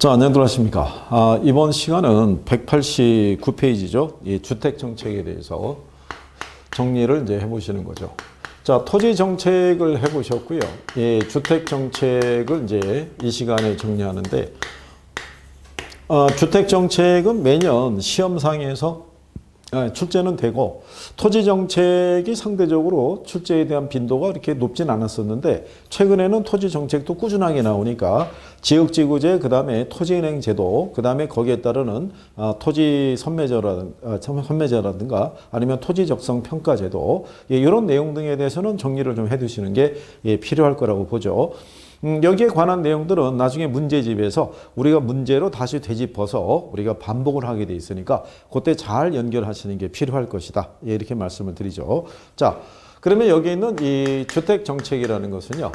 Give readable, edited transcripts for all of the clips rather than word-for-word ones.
자, 안녕들 하십니까. 이번 시간은 189페이지죠. 이 주택정책에 대해서 정리를 이제 해보시는 거죠. 자, 토지정책을 해보셨고요. 예, 주택정책을 이제 이 시간에 정리하는데, 주택정책은 매년 시험상에서 출제는 되고, 토지정책이 상대적으로 출제에 대한 빈도가 그렇게 높진 않았었는데, 최근에는 토지정책도 꾸준하게 나오니까 지역지구제, 그 다음에 토지은행제도, 그 다음에 거기에 따르는 토지 선매제라든가 아니면 토지적성평가제도, 이런 내용 등에 대해서는 정리를 좀 해두시는 게 필요할 거라고 보죠. 여기에 관한 내용들은 나중에 문제집에서 우리가 문제로 다시 되짚어서 우리가 반복을 하게 돼 있으니까 그때 잘 연결하시는 게 필요할 것이다. 이렇게 말씀을 드리죠. 자, 그러면 여기 있는 이 주택정책이라는 것은요.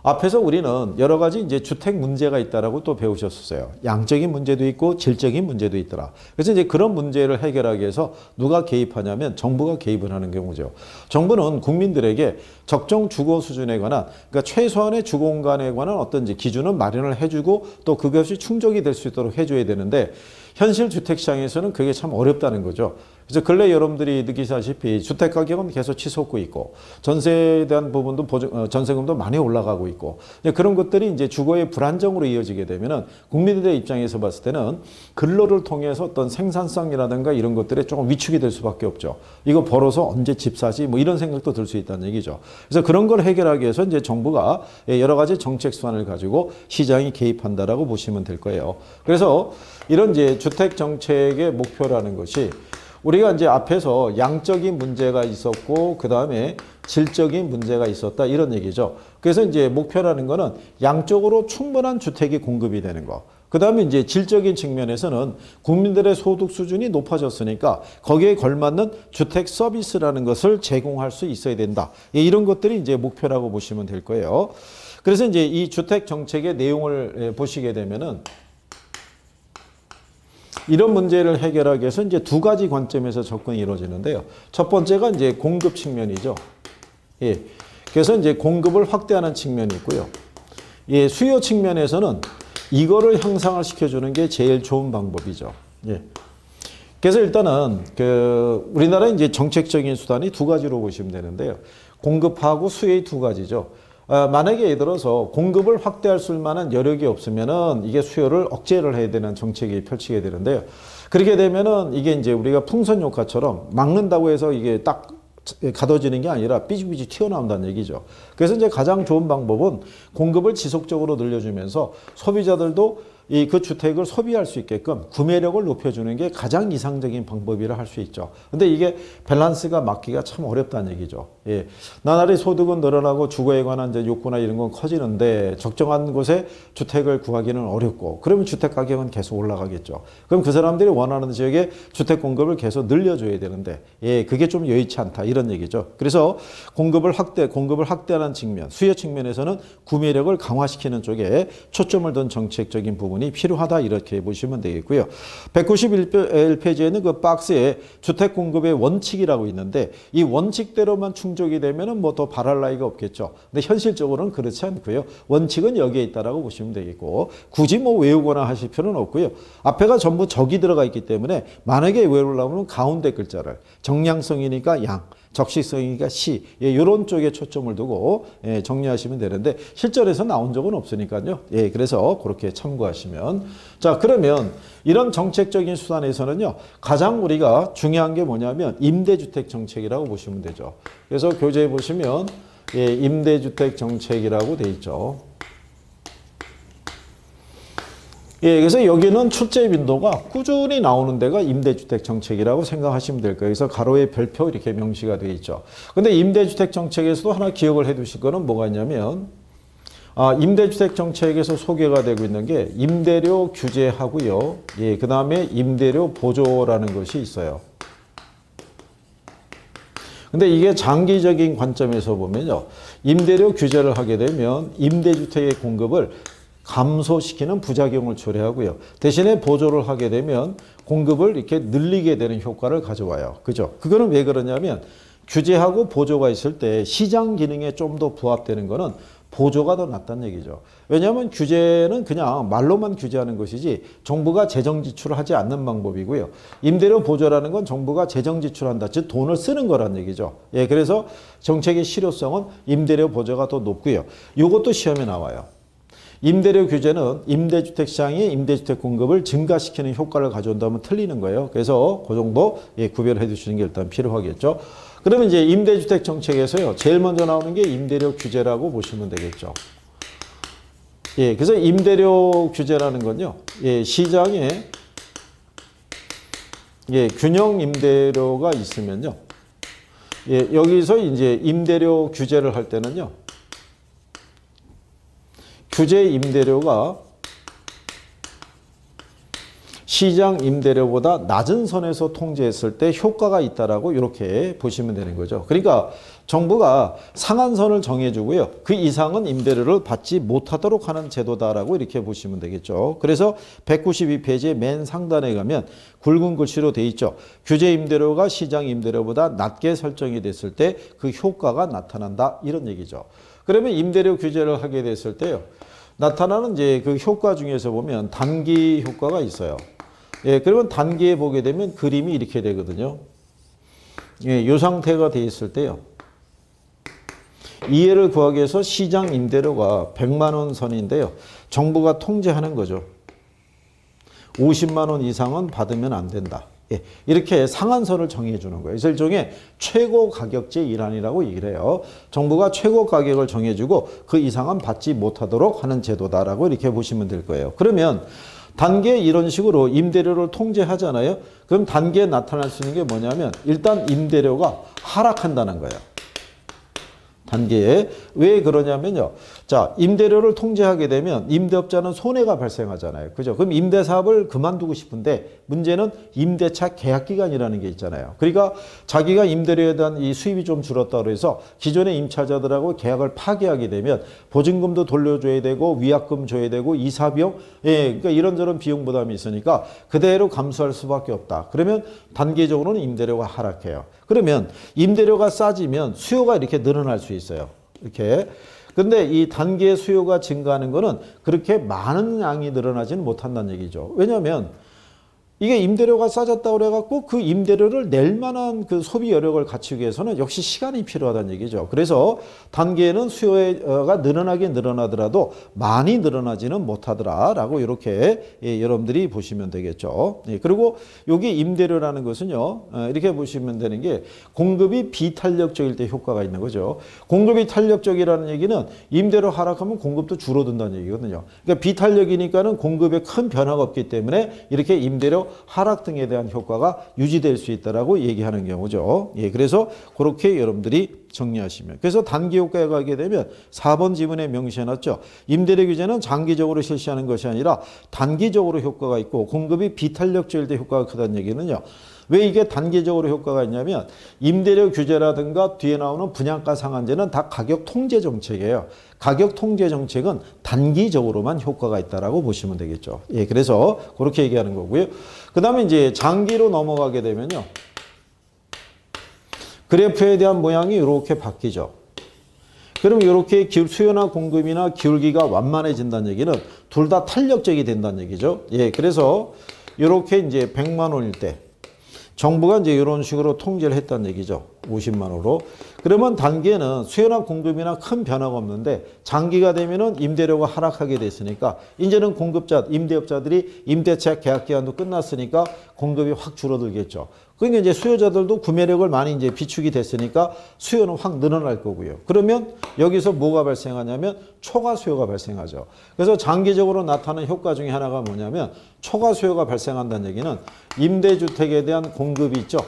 앞에서 우리는 여러 가지 이제 주택 문제가 있다라고 또 배우셨었어요. 양적인 문제도 있고 질적인 문제도 있더라. 그래서 이제 그런 문제를 해결하기 위해서 누가 개입하냐면 정부가 개입을 하는 경우죠. 정부는 국민들에게 적정 주거 수준에 관한, 그러니까 최소한의 주거 공간에 관한 어떤 기준은 마련을 해주고 또 그것이 충족이 될 수 있도록 해줘야 되는데 현실 주택 시장에서는 그게 참 어렵다는 거죠. 그래서 근래 여러분들이 느끼시다시피 주택 가격은 계속 치솟고 있고 전세에 대한 부분도 전세금도 많이 올라가고 있고 그런 것들이 이제 주거의 불안정으로 이어지게 되면은 국민들의 입장에서 봤을 때는 근로를 통해서 어떤 생산성이라든가 이런 것들에 조금 위축이 될 수밖에 없죠. 이거 벌어서 언제 집 사지? 뭐 이런 생각도 들 수 있다는 얘기죠. 그래서 그런 걸 해결하기 위해서 이제 정부가 여러 가지 정책 수단을 가지고 시장이 개입한다라고 보시면 될 거예요. 그래서 이런 이제 주택 정책의 목표라는 것이 우리가 이제 앞에서 양적인 문제가 있었고 그 다음에 질적인 문제가 있었다 이런 얘기죠. 그래서 이제 목표라는 거는 양적으로 충분한 주택이 공급이 되는 거. 그 다음에 이제 질적인 측면에서는 국민들의 소득 수준이 높아졌으니까 거기에 걸맞는 주택 서비스라는 것을 제공할 수 있어야 된다. 이런 것들이 이제 목표라고 보시면 될 거예요. 그래서 이제 이 주택 정책의 내용을 보시게 되면은 이런 문제를 해결하기 위해서 이제 두 가지 관점에서 접근이 이루어지는데요. 첫 번째가 이제 공급 측면이죠. 예. 그래서 이제 공급을 확대하는 측면이 있고요. 예. 수요 측면에서는 이거를 향상을 시켜주는 게 제일 좋은 방법이죠. 예. 그래서 일단은 우리나라의 이제 정책적인 수단이 두 가지로 보시면 되는데요. 공급하고 수요의 두 가지죠. 만약에 예를 들어서 공급을 확대할 수 만한 여력이 없으면은 이게 수요를 억제를 해야 되는 정책이 펼치게 되는데요. 그렇게 되면은 이게 이제 우리가 풍선 효과처럼 막는다고 해서 이게 딱 가둬지는 게 아니라 삐죽삐죽 튀어나온다는 얘기죠. 그래서 이제 가장 좋은 방법은 공급을 지속적으로 늘려주면서 소비자들도 그 주택을 소비할 수 있게끔 구매력을 높여주는 게 가장 이상적인 방법이라 할 수 있죠. 근데 이게 밸런스가 맞기가 참 어렵다는 얘기죠. 예. 나날이 소득은 늘어나고 주거에 관한 이제 욕구나 이런 건 커지는데 적정한 곳에 주택을 구하기는 어렵고 그러면 주택 가격은 계속 올라가겠죠. 그럼 그 사람들이 원하는 지역에 주택 공급을 계속 늘려줘야 되는데 예, 그게 좀 여의치 않다 이런 얘기죠. 그래서 공급을 확대하는 측면, 수요 측면에서는 구매력을 강화시키는 쪽에 초점을 둔 정책적인 부분이 필요하다 이렇게 보시면 되겠고요. 191페이지에는 그 박스에 주택 공급의 원칙이라고 있는데 이 원칙대로만 충족이 되면은 뭐 더 바랄 나위가 없겠죠. 근데 현실적으로는 그렇지 않고요. 원칙은 여기에 있다라고 보시면 되겠고 굳이 뭐 외우거나 하실 필요는 없고요. 앞에가 전부 적이 들어가 있기 때문에 만약에 외우려면 가운데 글자를 정량성이니까 양, 적시성이니까 시 이런 쪽에 초점을 두고 정리하시면 되는데 실전에서 나온 적은 없으니까요. 예, 그래서 그렇게 참고하시면 자 그러면 이런 정책적인 수단에서는요 가장 우리가 중요한 게 뭐냐면 임대주택 정책이라고 보시면 되죠. 그래서 교재에 보시면 예, 임대주택 정책이라고 돼 있죠. 예, 그래서 여기는 출제 빈도가 꾸준히 나오는 데가 임대주택 정책이라고 생각하시면 될 거예요. 그래서 가로에 별표 이렇게 명시가 되어 있죠. 근데 임대주택 정책에서도 하나 기억을 해 두실 거는 뭐가 있냐면, 임대주택 정책에서 소개가 되고 있는 게 임대료 규제하고요. 예, 그 다음에 임대료 보조라는 것이 있어요. 근데 이게 장기적인 관점에서 보면요. 임대료 규제를 하게 되면 임대주택의 공급을 감소시키는 부작용을 초래하고요. 대신에 보조를 하게 되면 공급을 이렇게 늘리게 되는 효과를 가져와요. 그죠? 그거는 왜 그러냐면 규제하고 보조가 있을 때 시장 기능에 좀 더 부합되는 거는 보조가 더 낫다는 얘기죠. 왜냐하면 규제는 그냥 말로만 규제하는 것이지 정부가 재정 지출을 하지 않는 방법이고요. 임대료 보조라는 건 정부가 재정 지출한다. 즉 돈을 쓰는 거란 얘기죠. 예, 그래서 정책의 실효성은 임대료 보조가 더 높고요. 이것도 시험에 나와요. 임대료 규제는 임대주택 시장이 임대주택 공급을 증가시키는 효과를 가져온다면 틀리는 거예요. 그래서 그 정도 구별해 두시는 게 일단 필요하겠죠. 그러면 이제 임대주택 정책에서요. 제일 먼저 나오는 게 임대료 규제라고 보시면 되겠죠. 예, 그래서 임대료 규제라는 건요. 예, 시장에 균형 임대료가 있으면요. 예, 여기서 이제 임대료 규제를 할 때는요. 규제 임대료가 시장 임대료보다 낮은 선에서 통제했을 때 효과가 있다라고 이렇게 보시면 되는 거죠. 그러니까 정부가 상한선을 정해주고요. 그 이상은 임대료를 받지 못하도록 하는 제도다라고 이렇게 보시면 되겠죠. 그래서 192페이지의 맨 상단에 가면 굵은 글씨로 돼 있죠. 규제 임대료가 시장 임대료보다 낮게 설정이 됐을 때 그 효과가 나타난다. 이런 얘기죠. 그러면 임대료 규제를 하게 됐을 때요. 나타나는 이제 그 효과 중에서 보면 단기 효과가 있어요. 예, 그러면 단기에 보게 되면 그림이 이렇게 되거든요. 예, 이 상태가 돼 있을 때요. 이해를 구하기 위해서 시장 임대료가 100만 원 선인데요. 정부가 통제하는 거죠. 50만 원 이상은 받으면 안 된다. 예, 이렇게 상한선을 정해주는 거예요. 그래서 일종의 최고 가격제 일환이라고 얘기를 해요. 정부가 최고 가격을 정해주고 그 이상은 받지 못하도록 하는 제도다라고 이렇게 보시면 될 거예요. 그러면 단계에 이런 식으로 임대료를 통제하잖아요. 그럼 단계에 나타날 수 있는 게 뭐냐면 일단 임대료가 하락한다는 거예요. 단계에. 왜 그러냐면요. 자, 임대료를 통제하게 되면 임대업자는 손해가 발생하잖아요. 그죠? 그럼 임대사업을 그만두고 싶은데 문제는 임대차 계약기간이라는 게 있잖아요. 그러니까 자기가 임대료에 대한 이 수입이 좀 줄었다고 해서 기존의 임차자들하고 계약을 파기하게 되면 보증금도 돌려줘야 되고 위약금 줘야 되고 이사비용, 예, 그러니까 이런저런 비용 부담이 있으니까 그대로 감수할 수밖에 없다. 그러면 단계적으로는 임대료가 하락해요. 그러면 임대료가 싸지면 수요가 이렇게 늘어날 수 있어요. 이렇게. 근데 이 단계 수요가 증가하는 거는 그렇게 많은 양이 늘어나지는 못한다는 얘기죠. 왜냐하면 이게 임대료가 싸졌다고 그래갖고 그 임대료를 낼 만한 그 소비 여력을 갖추기 위해서는 역시 시간이 필요하다는 얘기죠. 그래서 단계에는 수요가 늘어나긴 늘어나더라도 많이 늘어나지는 못하더라라고 이렇게 여러분들이 보시면 되겠죠. 그리고 여기 임대료라는 것은요. 이렇게 보시면 되는 게 공급이 비탄력적일 때 효과가 있는 거죠. 공급이 탄력적이라는 얘기는 임대료 하락하면 공급도 줄어든다는 얘기거든요. 그러니까 비탄력이니까는 공급에 큰 변화가 없기 때문에 이렇게 임대료 하락 등에 대한 효과가 유지될 수 있다라고 얘기하는 경우죠. 예, 그래서 그렇게 여러분들이 정리하시면. 그래서 단기 효과에 가게 되면 4번 지문에 명시해놨죠. 임대료 규제는 장기적으로 실시하는 것이 아니라 단기적으로 효과가 있고 공급이 비탄력적일 때 효과가 크다는 얘기는요. 왜 이게 단기적으로 효과가 있냐면 임대료 규제라든가 뒤에 나오는 분양가 상한제는 다 가격 통제 정책이에요. 가격 통제 정책은 단기적으로만 효과가 있다라고 보시면 되겠죠. 예, 그래서 그렇게 얘기하는 거고요. 그 다음에 이제 장기로 넘어가게 되면요. 그래프에 대한 모양이 이렇게 바뀌죠. 그럼 이렇게 수요나 공급이나 기울기가 완만해진다는 얘기는 둘 다 탄력적이 된다는 얘기죠. 예, 그래서 이렇게 이제 100만 원일 때 정부가 이제 이런 식으로 통제를 했다는 얘기죠. 50만 원으로. 그러면 단기에는 수요나 공급이나 큰 변화가 없는데 장기가 되면은 임대료가 하락하게 됐으니까 이제는 공급자, 임대업자들이 임대차 계약 기간도 끝났으니까 공급이 확 줄어들겠죠. 그러니까 이제 수요자들도 구매력을 많이 이제 비축이 됐으니까 수요는 확 늘어날 거고요. 그러면 여기서 뭐가 발생하냐면 초과 수요가 발생하죠. 그래서 장기적으로 나타나는 효과 중에 하나가 뭐냐면 초과 수요가 발생한다는 얘기는 임대주택에 대한 공급이 있죠.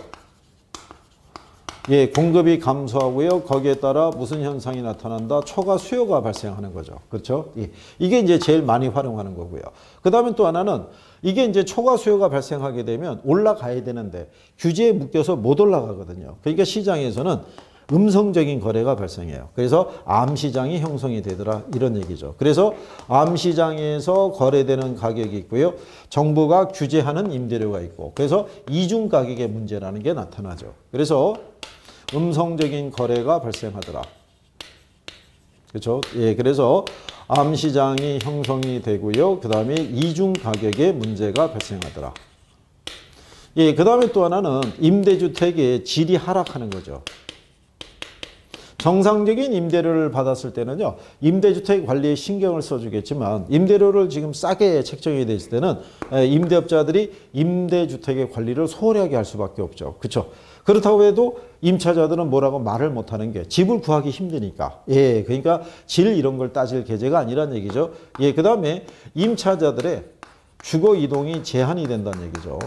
예, 공급이 감소하고요. 거기에 따라 무슨 현상이 나타난다? 초과 수요가 발생하는 거죠. 그렇죠? 예. 이게 이제 제일 많이 활용하는 거고요. 그 다음에 또 하나는 이게 이제 초과 수요가 발생하게 되면 올라가야 되는데 규제에 묶여서 못 올라가거든요. 그러니까 시장에서는 음성적인 거래가 발생해요. 그래서 암시장이 형성이 되더라 이런 얘기죠. 그래서 암시장에서 거래되는 가격이 있고요. 정부가 규제하는 임대료가 있고 그래서 이중 가격의 문제라는 게 나타나죠. 그래서 음성적인 거래가 발생하더라. 그렇죠? 예, 그래서 암시장이 형성이 되고요. 그 다음에 이중 가격에 문제가 발생하더라. 예, 그 다음에 또 하나는 임대주택의 질이 하락하는 거죠. 정상적인 임대료를 받았을 때는요, 임대주택 관리에 신경을 써주겠지만, 임대료를 지금 싸게 책정이 됐을 때는 임대업자들이 임대주택의 관리를 소홀하게 할 수밖에 없죠. 그렇죠? 그렇다고 해도 임차자들은 뭐라고 말을 못하는 게 집을 구하기 힘드니까. 예, 그러니까 질 이런 걸 따질 계제가 아니란 얘기죠. 예, 그 다음에 임차자들의 주거 이동이 제한이 된다는 얘기죠.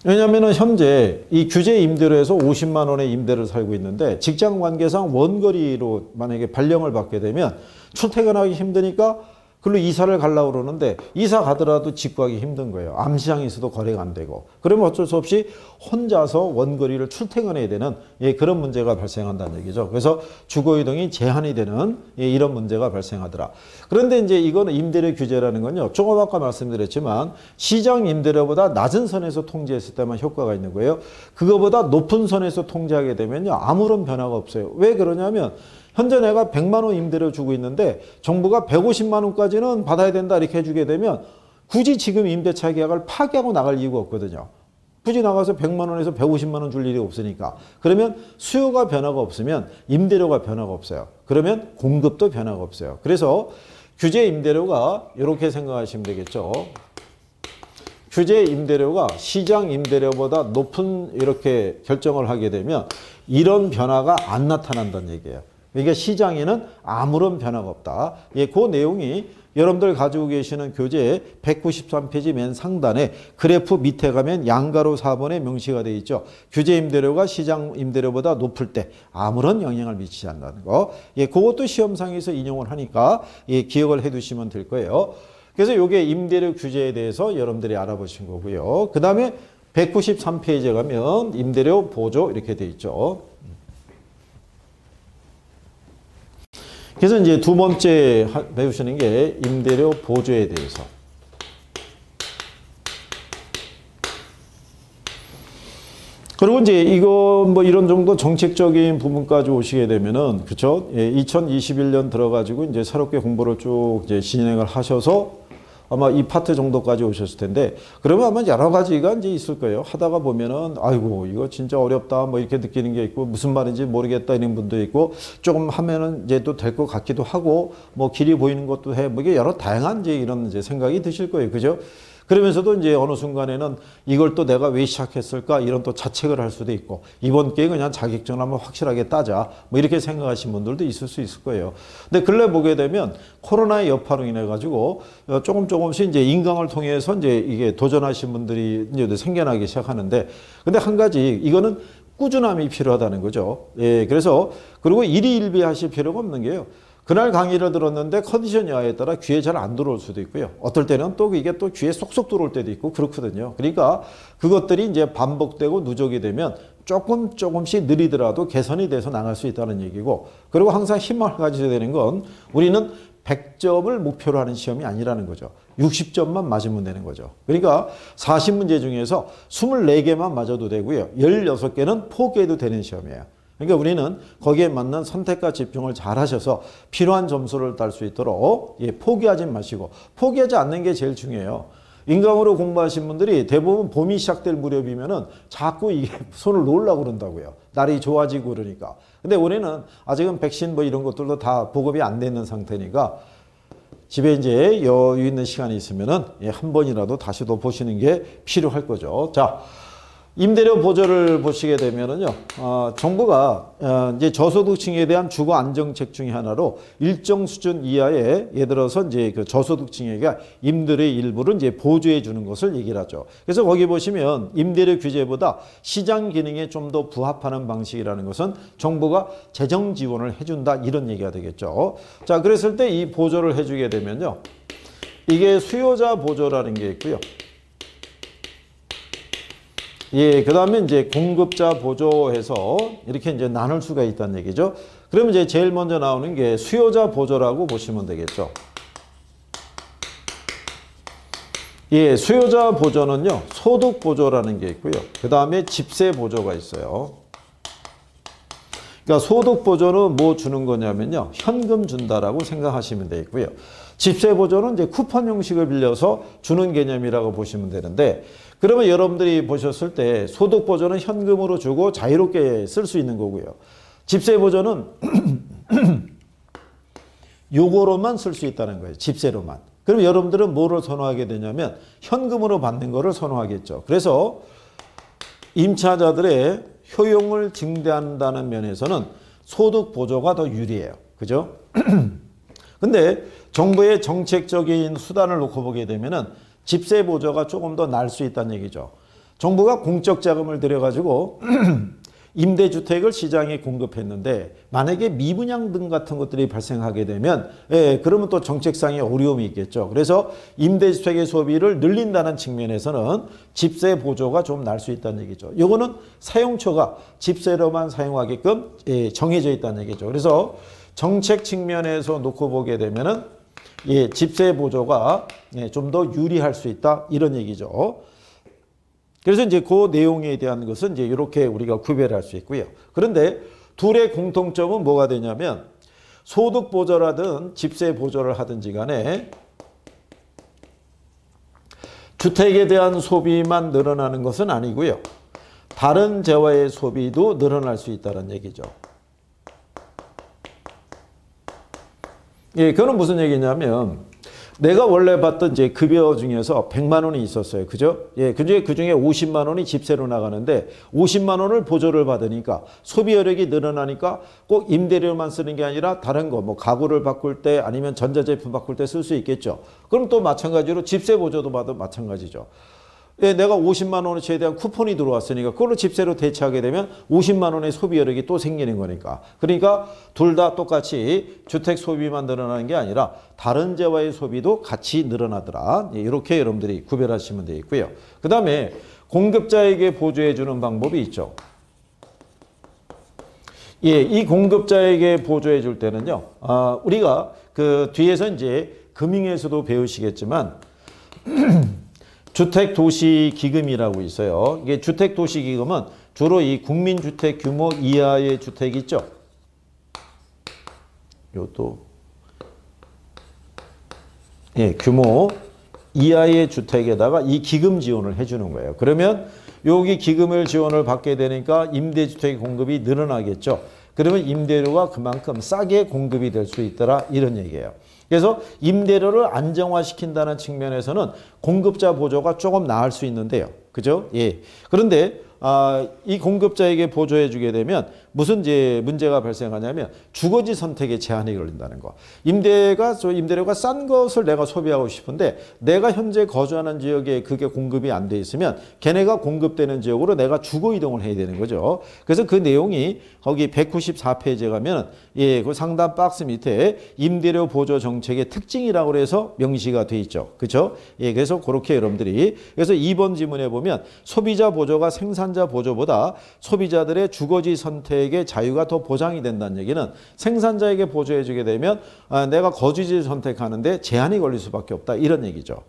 왜냐하면 현재 이 규제 임대료에서 50만 원의 임대를 살고 있는데 직장 관계상 원거리로 만약에 발령을 받게 되면 출퇴근하기 힘드니까 글로 이사를 가려고 그러는데 이사 가더라도 집 구하기 힘든 거예요. 암시장에서도 거래가 안 되고. 그러면 어쩔 수 없이 혼자서 원거리를 출퇴근해야 되는 그런 문제가 발생한다는 얘기죠. 그래서 주거이동이 제한이 되는 이런 문제가 발생하더라. 그런데 이제 이거는 임대료 규제라는 건요. 조금 아까 말씀드렸지만 시장 임대료보다 낮은 선에서 통제했을 때만 효과가 있는 거예요. 그거보다 높은 선에서 통제하게 되면요. 아무런 변화가 없어요. 왜 그러냐면 현재 내가 100만 원 임대료 주고 있는데 정부가 150만 원까지는 받아야 된다 이렇게 해주게 되면 굳이 지금 임대차 계약을 파기하고 나갈 이유가 없거든요. 굳이 나가서 100만 원에서 150만 원 줄 일이 없으니까. 그러면 수요가 변화가 없으면 임대료가 변화가 없어요. 그러면 공급도 변화가 없어요. 그래서 규제 임대료가 이렇게 생각하시면 되겠죠. 규제 임대료가 시장 임대료보다 높은 이렇게 결정을 하게 되면 이런 변화가 안 나타난다는 얘기예요. 그러니까 시장에는 아무런 변화가 없다. 예, 그 내용이 여러분들 가지고 계시는 교재 193페이지 맨 상단에 그래프 밑에 가면 양가로 4번에 명시가 되어 있죠. 규제 임대료가 시장 임대료보다 높을 때 아무런 영향을 미치지 않는다는 거. 예, 그것도 시험상에서 인용을 하니까 예, 기억을 해 두시면 될 거예요. 그래서 이게 임대료 규제에 대해서 여러분들이 알아보신 거고요. 그 다음에 193페이지에 가면 임대료 보조 이렇게 되어 있죠. 그래서 이제 두 번째 배우시는 게 임대료 보조에 대해서. 그리고 이제 이거 뭐 이런 정도 정책적인 부분까지 오시게 되면은 그렇죠? 예, 2021년 들어가지고 이제 새롭게 공부를 쭉 이제 진행을 하셔서 아마 이 파트 정도까지 오셨을 텐데 그러면 아마 여러 가지가 이제 있을 거예요. 하다가 보면은 아이고 이거 진짜 어렵다 뭐 이렇게 느끼는 게 있고 무슨 말인지 모르겠다 이런 분도 있고 조금 하면은 이제 또 될 것 같기도 하고 뭐 길이 보이는 것도 해 뭐 이게 여러 다양한 이제 이런 이제 생각이 드실 거예요. 그죠? 그러면서도 이제 어느 순간에는 이걸 또 내가 왜 시작했을까 이런 또 자책을 할 수도 있고 이번 기회에 그냥 자격증을 한번 확실하게 따자 뭐 이렇게 생각하신 분들도 있을 수 있을 거예요. 근데 근래 보게 되면 코로나의 여파로 인해 가지고 조금씩 이제 인강을 통해서 이제 이게 도전하신 분들이 이제 생겨나기 시작하는데 근데 한 가지 이거는 꾸준함이 필요하다는 거죠. 예, 그래서 그리고 일희일비하실 필요가 없는 게요. 그날 강의를 들었는데 컨디션 여하에 따라 귀에 잘 안 들어올 수도 있고요. 어떨 때는 또 이게 또 귀에 쏙쏙 들어올 때도 있고 그렇거든요. 그러니까 그것들이 이제 반복되고 누적이 되면 조금씩 느리더라도 개선이 돼서 나갈 수 있다는 얘기고 그리고 항상 힘을 가져야 되는 건 우리는 100점을 목표로 하는 시험이 아니라는 거죠. 60점만 맞으면 되는 거죠. 그러니까 40문제 중에서 24개만 맞아도 되고요. 16개는 포기해도 되는 시험이에요. 그러니까 우리는 거기에 맞는 선택과 집중을 잘 하셔서 필요한 점수를 딸 수 있도록 포기하지 마시고 포기하지 않는 게 제일 중요해요. 인강으로 공부하신 분들이 대부분 봄이 시작될 무렵이면은 자꾸 이게 손을 놓으려고 그런다고요. 날이 좋아지고 그러니까. 근데 우리는 아직은 백신 뭐 이런 것들도 다 보급이 안 되는 상태니까 집에 이제 여유 있는 시간이 있으면은 한 번이라도 다시 더 보시는 게 필요할 거죠. 자. 임대료 보조를 보시게 되면은요, 정부가 이제 저소득층에 대한 주거 안정책 중에 하나로 일정 수준 이하의 예를 들어서 이제 그 저소득층에게 임대료의 일부를 이제 보조해 주는 것을 얘기를 하죠. 그래서 거기 보시면 임대료 규제보다 시장 기능에 좀 더 부합하는 방식이라는 것은 정부가 재정 지원을 해준다 이런 얘기가 되겠죠. 자, 그랬을 때 이 보조를 해주게 되면요, 이게 수요자 보조라는 게 있고요. 예, 그 다음에 이제 공급자 보조해서 이렇게 이제 나눌 수가 있다는 얘기죠. 그러면 이제 제일 먼저 나오는 게 수요자 보조라고 보시면 되겠죠. 예, 수요자 보조는요, 소득 보조라는 게 있고요. 그 다음에 집세 보조가 있어요. 그러니까 소득 보조는 뭐 주는 거냐면요, 현금 준다라고 생각하시면 되고요. 집세 보조는 이제 쿠폰 형식을 빌려서 주는 개념이라고 보시면 되는데, 그러면 여러분들이 보셨을 때 소득 보조는 현금으로 주고 자유롭게 쓸 수 있는 거고요. 집세 보조는 요거로만 쓸 수 있다는 거예요. 집세로만. 그럼 여러분들은 뭐를 선호하게 되냐면 현금으로 받는 거를 선호하겠죠. 그래서 임차자들의 효용을 증대한다는 면에서는 소득 보조가 더 유리해요. 그죠? 근데 정부의 정책적인 수단을 놓고 보게 되면은 집세 보조가 조금 더 나을 수 있다는 얘기죠. 정부가 공적 자금을 들여가지고 임대주택을 시장에 공급했는데 만약에 미분양 등 같은 것들이 발생하게 되면 그러면 또 정책상의 어려움이 있겠죠. 그래서 임대주택의 소비를 늘린다는 측면에서는 집세 보조가 좀 날 수 있다는 얘기죠. 이거는 사용처가 집세로만 사용하게끔 정해져 있다는 얘기죠. 그래서 정책 측면에서 놓고 보게 되면은 집세 보조가 좀 더 유리할 수 있다 이런 얘기죠. 그래서 이제 그 내용에 대한 것은 이제 이렇게 우리가 구별할 수 있고요. 그런데 둘의 공통점은 뭐가 되냐면 소득 보조라든 집세 보조를 하든지 간에 주택에 대한 소비만 늘어나는 것은 아니고요. 다른 재화의 소비도 늘어날 수 있다는 얘기죠. 예, 그건 무슨 얘기냐면 내가 원래 받던 이제 급여 중에서 100만 원이 있었어요. 그죠? 예, 그중에 50만 원이 집세로 나가는데 50만 원을 보조를 받으니까 소비 여력이 늘어나니까 꼭 임대료만 쓰는 게 아니라 다른 거 뭐 가구를 바꿀 때 아니면 전자제품 바꿀 때 쓸 수 있겠죠. 그럼 또 마찬가지로 집세 보조도 받아도 마찬가지죠. 예, 내가 50만 원어치에 대한 쿠폰이 들어왔으니까 그걸로 집세로 대체하게 되면 50만 원의 소비 여력이 또 생기는 거니까. 그러니까 둘 다 똑같이 주택 소비만 늘어나는 게 아니라 다른 재화의 소비도 같이 늘어나더라. 예, 이렇게 여러분들이 구별하시면 되겠고요. 그 다음에 공급자에게 보조해 주는 방법이 있죠. 예, 이 공급자에게 보조해 줄 때는요. 우리가 그 뒤에서 이제 금융에서도 배우시겠지만 주택도시기금이라고 있어요. 이게 주택도시기금은 주로 이 국민주택 규모 이하의 주택 있죠. 요것도 예, 규모 이하의 주택에다가 이 기금 지원을 해주는 거예요. 그러면 여기 기금을 지원을 받게 되니까 임대주택 공급이 늘어나겠죠. 그러면 임대료가 그만큼 싸게 공급이 될 수 있더라 이런 얘기예요. 그래서 임대료를 안정화시킨다는 측면에서는 공급자 보조가 조금 나을 수 있는데요. 그죠? 예. 그런데 이 공급자에게 보조해 주게 되면 무슨 이제 문제가 발생하냐면 주거지 선택에 제한이 걸린다는 거. 임대료가 싼 것을 내가 소비하고 싶은데 내가 현재 거주하는 지역에 그게 공급이 안 돼 있으면 걔네가 공급되는 지역으로 내가 주거 이동을 해야 되는 거죠. 그래서 그 내용이 거기 194페이지에 가면 예, 그 상단 박스 밑에 임대료 보조 정책의 특징이라고 해서 명시가 돼 있죠. 그렇죠? 예, 그래서 그렇게 여러분들이 그래서 2번 지문에 보면 소비자 보조가 생산자 보조보다 소비자들의 주거지 선택의 자유가 더 보장이 된다는 얘기는 생산자에게 보조해 주게 되면 내가 거주지를 선택하는데 제한이 걸릴 수밖에 없다 이런 얘기죠.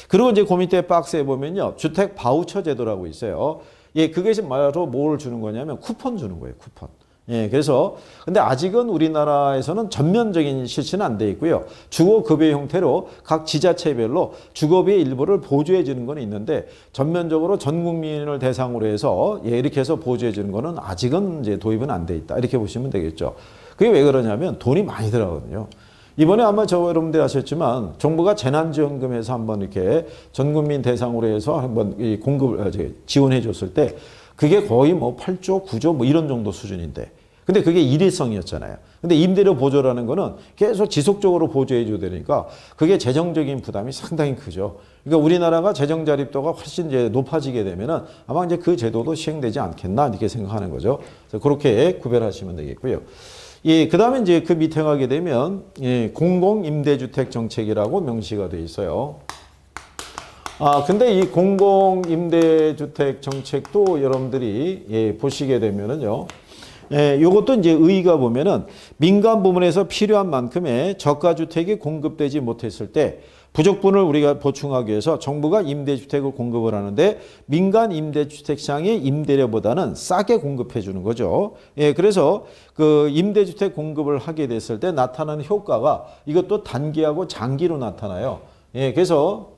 그리고 이제 그 밑에 박스에 보면요. 주택 바우처 제도라고 있어요. 예, 그것이 바로 뭘 주는 거냐면 쿠폰 주는 거예요. 쿠폰. 예, 그래서 근데 아직은 우리나라에서는 전면적인 실시는 안 돼 있고요. 주거급여 형태로 각 지자체별로 주거비의 일부를 보조해 주는 건 있는데 전면적으로 전 국민을 대상으로 해서 예, 이렇게 해서 보조해 주는 거는 아직은 이제 도입은 안 돼 있다. 이렇게 보시면 되겠죠. 그게 왜 그러냐면 돈이 많이 들어가거든요. 이번에 아마 여러분들 아셨지만 정부가 재난지원금에서 한번 이렇게 전 국민 대상으로 해서 한번 이 공급을 지원해 줬을 때 그게 거의 뭐 8조, 9조 뭐 이런 정도 수준인데 근데 그게 일회성이었잖아요. 근데 임대료 보조라는 거는 계속 지속적으로 보조해 줘야 되니까 그게 재정적인 부담이 상당히 크죠. 그러니까 우리나라가 재정 자립도가 훨씬 이제 높아지게 되면은 아마 이제 그 제도도 시행되지 않겠나 이렇게 생각하는 거죠. 그래서 그렇게 구별하시면 되겠고요. 예, 그 다음에 이제 그 밑에 가게 되면 예, 공공임대주택 정책이라고 명시가 되어 있어요. 근데 이 공공임대주택 정책도 여러분들이 예, 보시게 되면은요. 예, 요것도 이제 의의가 보면은 민간 부문에서 필요한 만큼의 저가주택이 공급되지 못했을 때 부족분을 우리가 보충하기 위해서 정부가 임대주택을 공급을 하는데 민간 임대주택 시장의 임대료보다는 싸게 공급해 주는 거죠. 예, 그래서 그 임대주택 공급을 하게 됐을 때 나타나는 효과가 이것도 단기하고 장기로 나타나요. 예, 그래서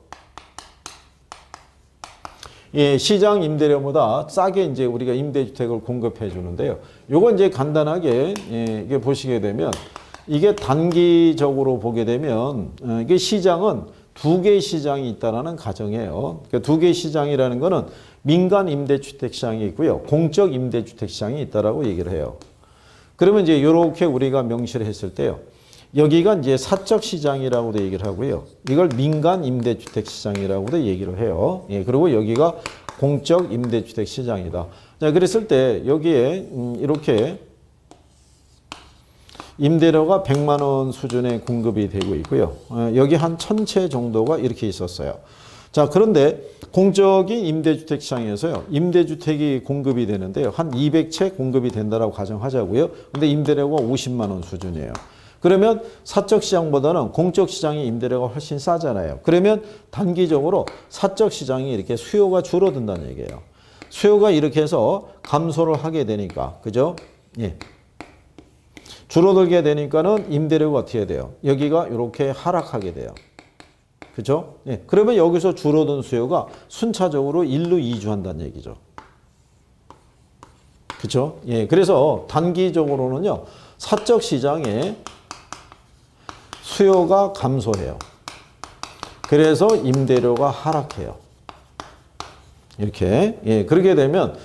예, 시장 임대료보다 싸게 이제 우리가 임대주택을 공급해 주는데요. 요거 이제 간단하게 예, 이게 보시게 되면 이게 단기적으로 보게 되면 이게 시장은 두 개의 시장이 있다라는 가정이에요. 그러니까 두 개의 시장이라는 거는 민간 임대주택 시장이 있고요. 공적 임대주택 시장이 있다라고 얘기를 해요. 그러면 이제 이렇게 우리가 명시를 했을 때요. 여기가 이제 사적 시장이라고도 얘기를 하고요. 이걸 민간 임대주택 시장이라고도 얘기를 해요. 예, 그리고 여기가 공적 임대주택 시장이다. 자, 그랬을 때 여기에 이렇게 임대료가 100만 원 수준의 공급이 되고 있고요. 여기 한 1000채 정도가 이렇게 있었어요. 자, 그런데 공적인 임대주택 시장에서요. 임대주택이 공급이 되는데요. 한 200채 공급이 된다라고 가정하자고요. 근데 임대료가 50만 원 수준이에요. 그러면 사적 시장보다는 공적 시장의 임대료가 훨씬 싸잖아요. 그러면 단기적으로 사적 시장이 이렇게 수요가 줄어든다는 얘기예요. 수요가 이렇게 해서 감소를 하게 되니까, 그죠? 예. 줄어들게 되니까는 임대료가 어떻게 돼요? 여기가 이렇게 하락하게 돼요. 그죠? 예. 그러면 여기서 줄어든 수요가 순차적으로 1로 이주한다는 얘기죠. 그죠? 예. 그래서 단기적으로는요, 사적 시장에 수요가 감소해요. 그래서 임대료가 하락해요. 이렇게. 예. 그렇게 되면,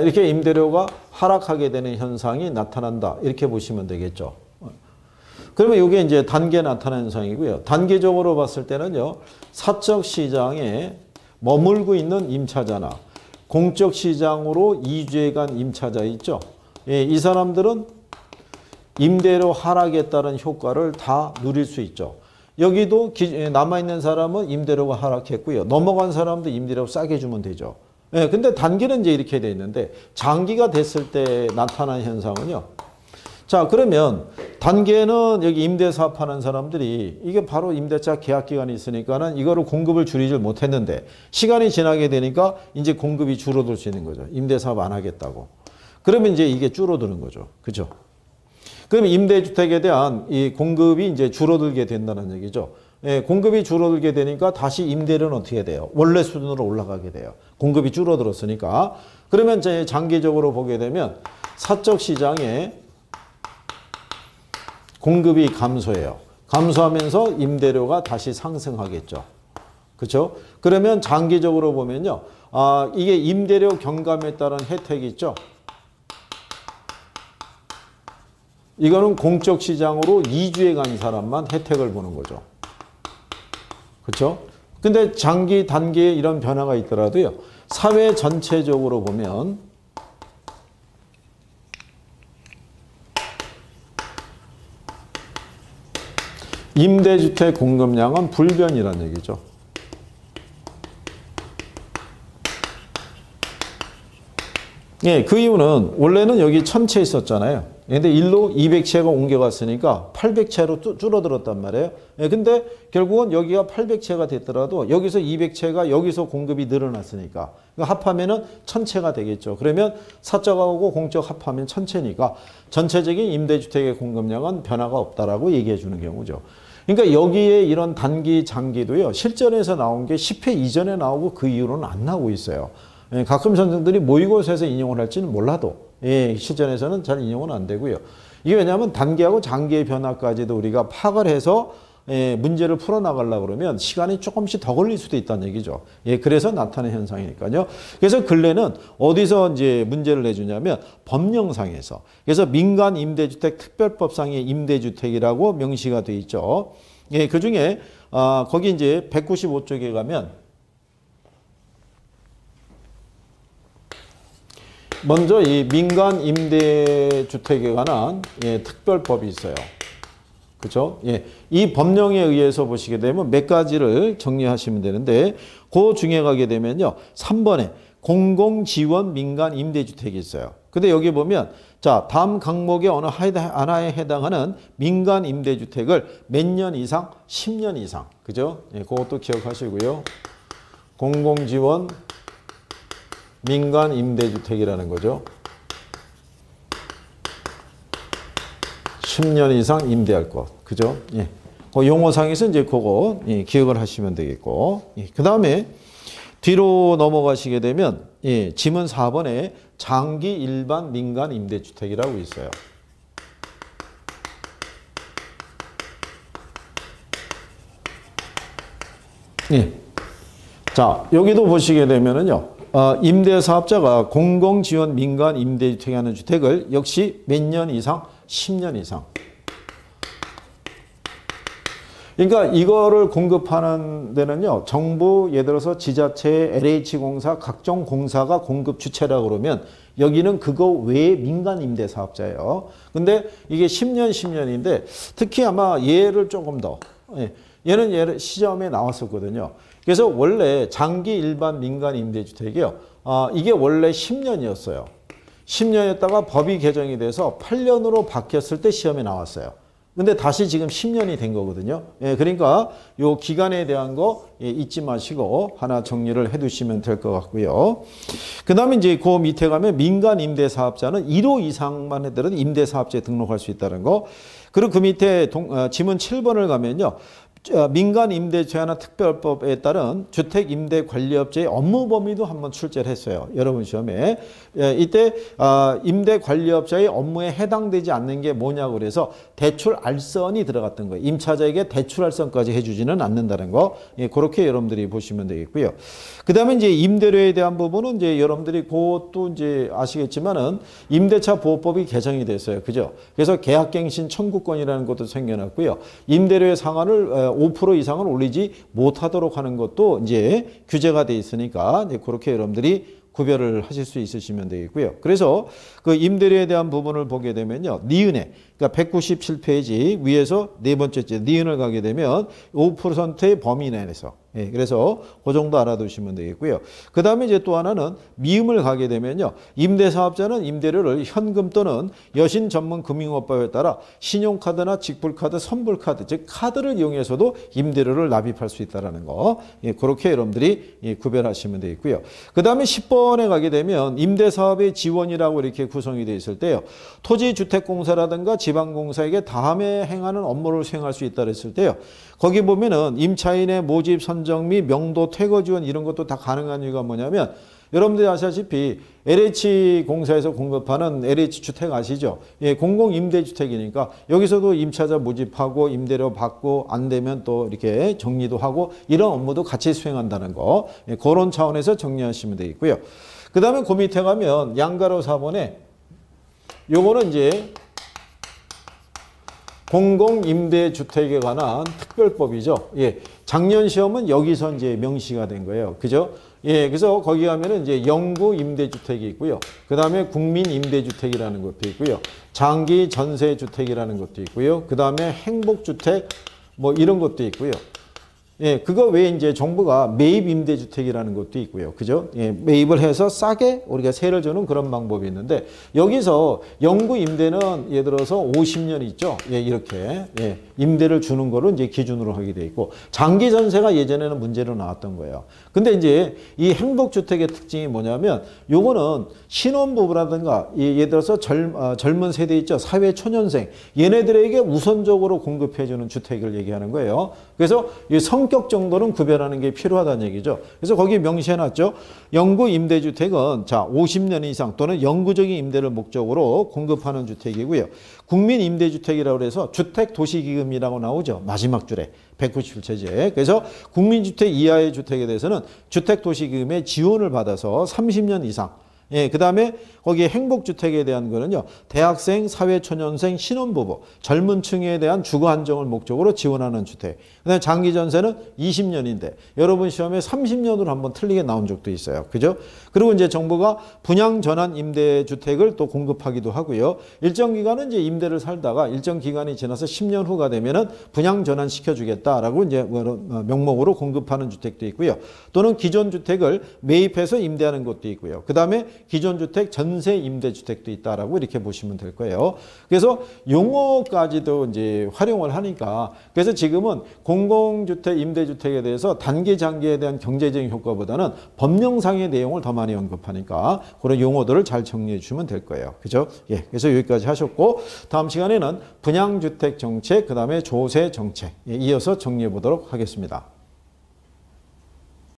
이렇게 임대료가 하락하게 되는 현상이 나타난다. 이렇게 보시면 되겠죠. 그러면 이게 이제 단기에 나타나는 현상이고요. 단기적으로 봤을 때는요. 사적 시장에 머물고 있는 임차자나 공적 시장으로 이주해 간 임차자 있죠. 예, 이 사람들은 임대료 하락에 따른 효과를 다 누릴 수 있죠. 여기도 남아있는 사람은 임대료가 하락했고요. 넘어간 사람도 임대료 싸게 주면 되죠. 예, 근데 단기는 이제 이렇게 돼 있는데 장기가 됐을 때 나타나는 현상은요. 자, 그러면 단기에는 여기 임대사업 하는 사람들이 이게 바로 임대차 계약 기간이 있으니까는 이거를 공급을 줄이질 못했는데 시간이 지나게 되니까 이제 공급이 줄어들 수 있는 거죠. 임대사업 안 하겠다고. 그러면 이제 이게 줄어드는 거죠. 그죠? 그럼 임대주택에 대한 이 공급이 이제 줄어들게 된다는 얘기죠. 예, 공급이 줄어들게 되니까 다시 임대료는 어떻게 돼요? 원래 수준으로 올라가게 돼요. 공급이 줄어들었으니까. 그러면 이제 장기적으로 보게 되면 사적 시장에 공급이 감소해요. 감소하면서 임대료가 다시 상승하겠죠. 그렇죠? 그러면 장기적으로 보면요. 이게 임대료 경감에 따른 혜택이 있죠. 이거는 공적 시장으로 이주해 간 사람만 혜택을 보는 거죠. 그렇죠? 근데 장기, 단기에 이런 변화가 있더라도요. 사회 전체적으로 보면 임대주택 공급량은 불변이라는 얘기죠. 예, 그 이유는 원래는 여기 1000채 있었잖아요. 근데 1로 200채가 옮겨갔으니까 800채로 줄어들었단 말이에요. 예, 근데 결국은 여기가 800채가 됐더라도 여기서 200채가 여기서 공급이 늘어났으니까 합하면은 1000채가 되겠죠. 그러면 사적하고 공적 합하면 1000채니까 전체적인 임대주택의 공급량은 변화가 없다라고 얘기해 주는 경우죠. 그러니까 여기에 이런 단기, 장기도요. 실전에서 나온 게 10회 이전에 나오고 그 이후로는 안 나오고 있어요. 예, 가끔 선생들이 모의고사에서 인용을 할지는 몰라도 예, 실전에서는 잘 인용은 안 되고요. 이게 왜냐하면 단기하고 장기의 변화까지도 우리가 파악을 해서 예, 문제를 풀어나가려고 그러면 시간이 조금씩 더 걸릴 수도 있다는 얘기죠. 예, 그래서 나타나는 현상이니까요. 그래서 근래는 어디서 이제 문제를 내주냐면 법령상에서. 그래서 민간 임대주택 특별법상의 임대주택이라고 명시가 돼 있죠. 예, 그 중에 거기 이제 195쪽에 가면 먼저 이 민간 임대주택에 관한 예, 특별법이 있어요. 그렇죠? 예, 이 법령에 의해서 보시게 되면 몇 가지를 정리하시면 되는데 그 중에 가게 되면요. 3번에 공공지원 민간 임대주택이 있어요. 근데 여기 보면 자, 다음 항목의 어느 하나에 해당하는 민간 임대주택을 몇 년 이상? 10년 이상. 그죠? 예, 그것도 기억하시고요. 공공지원 민간 임대주택이라는 거죠. 10년 이상 임대할 것. 그죠? 예. 그 용어상에서 이제 그거 예, 기억을 하시면 되겠고. 예, 그 다음에 뒤로 넘어가시게 되면 예, 지문 4번에 장기 일반 민간 임대주택이라고 있어요. 예. 자, 여기도 보시게 되면은요. 임대사업자가 공공지원 민간 임대주택에 하는 주택을 역시 몇 년 이상? 10년 이상. 그러니까 이거를 공급하는 데는요. 정부 예를 들어서 지자체, LH공사, 각종 공사가 공급 주체라고 그러면 여기는 그거 외에 민간 임대 사업자예요. 근데 이게 10년인데 특히 아마 얘를 조금 더 얘는 시험에 나왔었거든요. 그래서 원래 장기 일반 민간 임대주택이요. 이게 원래 10년이었어요. 10년이었다가 법이 개정이 돼서 8년으로 바뀌었을 때 시험에 나왔어요. 근데 다시 지금 10년이 된 거거든요. 예, 그러니까 요 기간에 대한 거 예, 잊지 마시고 하나 정리를 해 두시면 될 것 같고요. 그 다음에 이제 그 밑에 가면 민간 임대사업자는 1호 이상만 해들은 임대사업자에 등록할 수 있다는 거. 그리고 그 밑에 지문 7번을 가면요. 민간 임대 제한화 특별법에 따른 주택임대관리업체의 업무 범위도 한번 출제를 했어요. 여러분 시험에. 이때 임대관리업자의 업무에 해당되지 않는 게 뭐냐고 그래서 대출알선이 들어갔던 거예요. 임차자에게 대출알선까지 해주지는 않는다는 거. 예, 그렇게 여러분들이 보시면 되겠고요. 그 다음에 이제 임대료에 대한 부분은 이제 여러분들이 그것도 이제 아시겠지만은 임대차 보호법이 개정이 됐어요. 그죠? 그래서 계약갱신 청구권이라는 것도 생겨났고요. 임대료의 상한을 5% 이상은 올리지 못하도록 하는 것도 이제 규제가 돼 있으니까 이제 그렇게 여러분들이 구별을 하실 수 있으시면 되겠고요. 그래서 그 임대료에 대한 부분을 보게 되면요. 니은에 그러니까 197페이지 위에서 네 번째째 니은을 가게 되면 5%의 범위 내에서 예, 그래서 그 정도 알아두시면 되겠고요. 그 다음에 이제 또 하나는 미음을 가게 되면요. 임대사업자는 임대료를 현금 또는 여신 전문 금융업법에 따라 신용카드나 직불카드, 선불카드, 즉 카드를 이용해서도 임대료를 납입할 수 있다는 거. 예, 그렇게 여러분들이 예, 구별하시면 되겠고요. 그 다음에 10번에 가게 되면 임대사업의 지원이라고 이렇게 구성이 되어 있을 때요. 토지주택공사라든가 지방공사에게 다음에 행하는 업무를 수행할 수 있다 그랬을 때요. 거기 보면은 임차인의 모집 선정 및 명도 퇴거 지원 이런 것도 다 가능한 이유가 뭐냐면 여러분들이 아시다시피 LH공사에서 공급하는 LH주택 아시죠? 예, 공공임대주택이니까 여기서도 임차자 모집하고 임대료 받고 안 되면 또 이렇게 정리도 하고 이런 업무도 같이 수행한다는 거. 예, 그런 차원에서 정리하시면 되겠고요. 그 다음에 그 밑에 가면 양가로 4번에 요거는 이제 공공임대주택에 관한 특별법이죠. 예. 작년 시험은 여기서 이제 명시가 된 거예요. 그죠? 예. 그래서 거기 가면은 이제 영구임대주택이 있고요. 그 다음에 국민임대주택이라는 것도 있고요. 장기전세주택이라는 것도 있고요. 그 다음에 행복주택 뭐 이런 것도 있고요. 예, 그거 외에 이제 정부가 매입 임대주택이라는 것도 있고요. 그죠? 예, 매입을 해서 싸게 우리가 세를 주는 그런 방법이 있는데 여기서 영구 임대는 예를 들어서 50년 있죠. 예, 이렇게. 예, 임대를 주는 거를 이제 기준으로 하게 돼 있고 장기 전세가 예전에는 문제로 나왔던 거예요. 근데 이제 이 행복주택의 특징이 뭐냐면 요거는 신혼부부라든가 예를 들어서 젊은 세대 있죠. 사회초년생 얘네들에게 우선적으로 공급해 주는 주택을 얘기하는 거예요. 그래서 이 성격 정도는 구별하는 게 필요하다는 얘기죠. 그래서 거기 명시해놨죠. 영구 임대주택은 자 50년 이상 또는 영구적인 임대를 목적으로 공급하는 주택이고요. 국민 임대주택이라고 해서 주택도시기금이라고 나오죠. 마지막 줄에 197페이지에. 그래서 국민주택 이하의 주택에 대해서는 주택도시기금의 지원을 받아서 30년 이상 예, 그 다음에 거기에 행복주택에 대한 거는요, 대학생, 사회초년생, 신혼부부, 젊은 층에 대한 주거 안정을 목적으로 지원하는 주택. 그 다음에 장기전세는 20년인데, 여러분 시험에 30년으로 한번 틀리게 나온 적도 있어요. 그죠? 그리고 이제 정부가 분양전환 임대주택을 또 공급하기도 하고요. 일정 기간은 이제 임대를 살다가 일정 기간이 지나서 10년 후가 되면은 분양전환 시켜주겠다라고 이제 명목으로 공급하는 주택도 있고요. 또는 기존 주택을 매입해서 임대하는 것도 있고요. 그 다음에 기존 주택 전세 임대주택도 있다라고 이렇게 보시면 될 거예요. 그래서 용어까지도 이제 활용을 하니까 그래서 지금은 공공주택, 임대주택에 대해서 단기, 장기에 대한 경제적인 효과보다는 법령상의 내용을 더 많이 언급하니까 그런 용어들을 잘 정리해 주시면 될 거예요. 그죠? 예. 그래서 여기까지 하셨고 다음 시간에는 분양주택 정책, 그 다음에 조세 정책 이어서 정리해 보도록 하겠습니다.